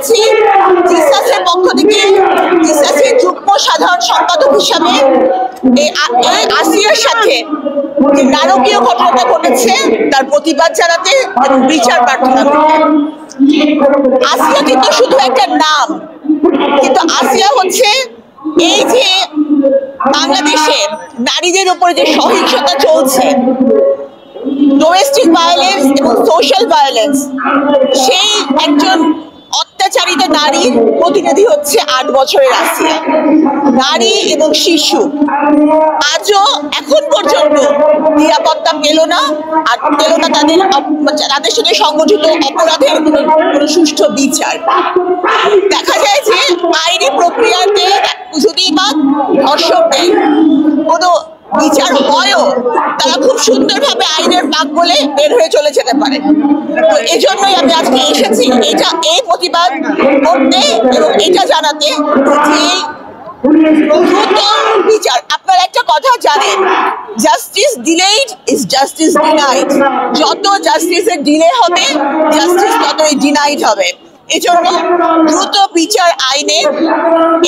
এসেছি জিসাসের পক্ষ থেকে, জিসাসের যুগ্ম সাধারণ সম্পাদক হিসাবে এই আসিয়ার সাথে যে নারকীয় ঘটনাটা ঘটেছে তার প্রতিবাদ জানাতে এবং বিচার প্রার্থনা করতে। আসিয়া কিন্তু শুধু একটা নাম, কিন্তু আসিয়া হচ্ছে এই যে বাংলাদেশে নারীদের উপরে যে সহিংসতা চলছে, ডোমেস্টিক ভায়োলেন্স এবং সোশ্যাল ভায়োলেন্স, সেই একজন অত্যাচারিত নারীর প্রতিনিধি হচ্ছে 8 বছরের আসিয়া। নারী এবং শিশু আজও এখন পর্যন্ত নিরাপত্তা পেল না, আর পেল না তাদের সাথে সংগঠিত অপরাধের কোনো সুষ্ঠু বিচার। দেখা যায় যে আইনি প্রক্রিয়াতে যদি বা ধর্ষকদের কোনো বিচার হয়ও, তারা খুব সুন্দরভাবে আইনের পাক বলে বের হয়ে চলে যেতে পারে। তো এই জন্যই আমি আজকে এসেছি এই প্রতিবাদ করতে এবং এটা জানাতে যে দ্রুত বিচার। আপনারা একটা কথা জানেন, justice delayed is justice denied. যত জাস্টিসের ডিলে হবে, জাস্টিস ততই ডিনাইড হবে। এজন্য দ্রুত বিচার আইনে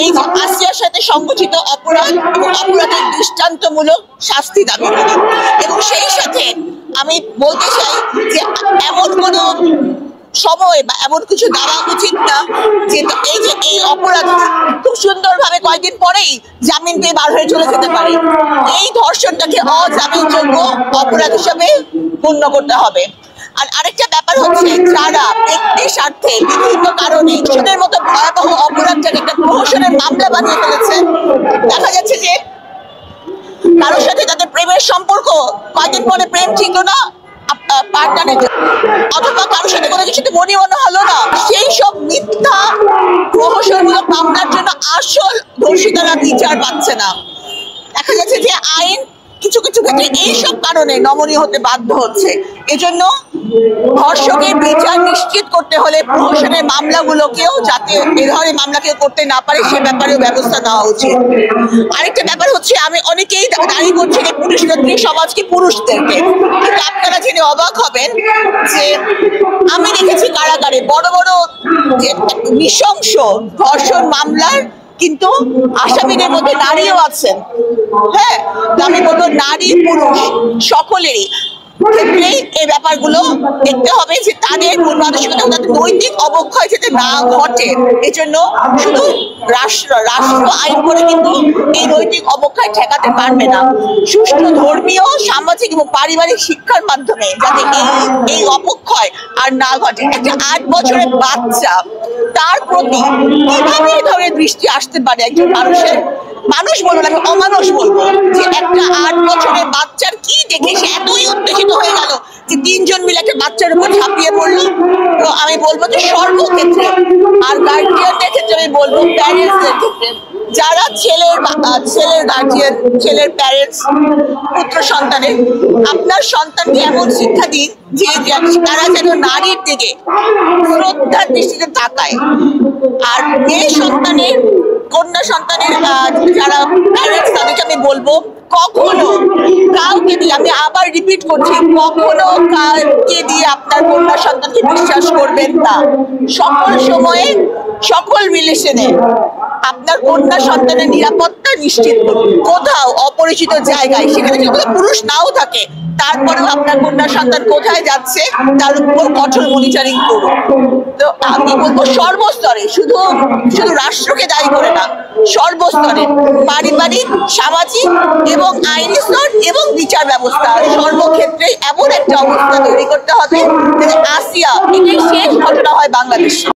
এই যে আসিয়ার সাথে সংগঠিত অপরাধ এবং অপরাধের দৃষ্টান্তমূলক শাস্তি দাবি করি। এবং সেই সাথে আমি বলতে চাই যে এমন কোনো সময় বা এমন কিছু দেওয়া উচিত না যে এই অপরাধ খুব সুন্দরভাবে কয়েকদিন পরেই জামিন পেয়ে বার হয়ে চলে যেতে পারে। এই ধর্ষণটাকে অজামিনযোগ্য অপরাধ হিসাবে গণ্য করতে হবে। আর আরেকটা ব্যাপার হচ্ছে, যারা ব্যক্তি স্বার্থে বিভিন্ন কারণে ধর্ষণের মতো ভয়াবহ অপরাধটাকে একটা প্রহসনের মামলা বানিয়ে ফেলেছে। দেখা যাচ্ছে যে কারোর সাথে তাদের প্রেমের সম্পর্ক, কয়েকদিন পরে প্রেম টিকলো না পার্টনারের, অথবা কারোর সাথে কোনো কিছুতে মনে হলো না, সেই সব মিথ্যা প্রহসনমূলক মামলার জন্য আসল দোষীরা বিচার পাচ্ছে না। দেখা যাচ্ছে যে আইন কিছু কিছু ক্ষেত্রে এইসব কারণে নমনীয় হতে বাধ্য হচ্ছে। এজন্য ধর্ষকের বিচার নিশ্চিত করতে হলে প্রহসনের মামলাগুলোকেও যাতে এ ধরনের মামলা কেউ করতে না পারে সে ব্যাপারেও ব্যবস্থা নেওয়া উচিত। আরেকটা ব্যাপার হচ্ছে, আমি অনেকেই দাবি করছি যে পুরুষতান্ত্রিক সমাজকে পুরুষদেরকে, কিন্তু আপনারা জেনে অবাক হবেন যে আমি দেখেছি কারাগারে বড় বড় যে নৃশংস ধর্ষণ মামলার কিন্তু আসামিদের মধ্যে নারীও আছেন। হ্যাঁ, আমি বলবো নারী পুরুষ সকলেরই ক্ষেত্রেই এই ব্যাপারগুলো দেখতে হবে যে তাদের মন মানসিকতা, তাদের নৈতিক অবক্ষয় যাতে না ঘটে। এজন্য শুধু রাষ্ট্র আইন করে কিন্তু এই নৈতিক অবক্ষয় ঠেকাতে পারবে না। সুষ্ঠু ধর্মীয়, সামাজিক এবং পারিবারিক শিক্ষার মাধ্যমে যাতে এই অবক্ষয় আর না ঘটে। একটা 8 বছরের বাচ্চা, তার প্রতি কিভাবে এই ধরনের দৃষ্টি আসতে পারে একজন মানুষের? মানুষ বলবো না, আমি অমানুষ বলবো যে একটা 8 বছরের বাচ্চার কি দেখে সে এতই উত্তেজিত হয়ে গেল যে 3 জন মিলে একটা বাচ্চার উপর ঝাঁপিয়ে পড়লো। তো আমি বলবো যে সর্বক্ষেত্রে, আর গার্জিয়ানদের ক্ষেত্রে আমি বলবো, প্যারেন্টসদের ক্ষেত্রে, যারা ছেলের গার্জিয়ান, ছেলের প্যারেন্টস, পুত্র সন্তানের, আপনার সন্তানকে এমন শিক্ষা দিন যে তারা যেন নারীর দিকে শ্রদ্ধার দৃষ্টিতে তাকায়। আর মেয়ে সন্তানের, কন্যা সন্তানের যারা প্যারেন্টস, তাদেরকে আমি বলবো কখনো কাউকে দিয়ে, আমি আবার রিপিট করছি, কখনো কাউকে দিয়ে আপনার কন্যা সন্তানকে বিশ্বাস করবেন না। সকল সময়ে, সকল রিলেশনে আপনার কন্যা সন্তানের নিরাপত্তা নিশ্চিত করুন। কোথাও অপরিচিত জায়গায়, সেখানে যদি পুরুষ নাও থাকে, তারপরেও আপনার কন্যা সন্তান কোথায় যাচ্ছে তার উপর কঠোর মনিটরিং করুন। তো আমি বলবো সর্বস্তরে, শুধু রাষ্ট্রকে দায়ী করে না, সর্বস্তরে পারিবারিক, সামাজিক এবং আইনি স্তর এবং বিচার ব্যবস্থা সর্বক্ষেত্রে এমন একটা অবস্থা তৈরি করতে হবে যাতে আসিয়া এটাই শেষ ঘটনা হয় বাংলাদেশে।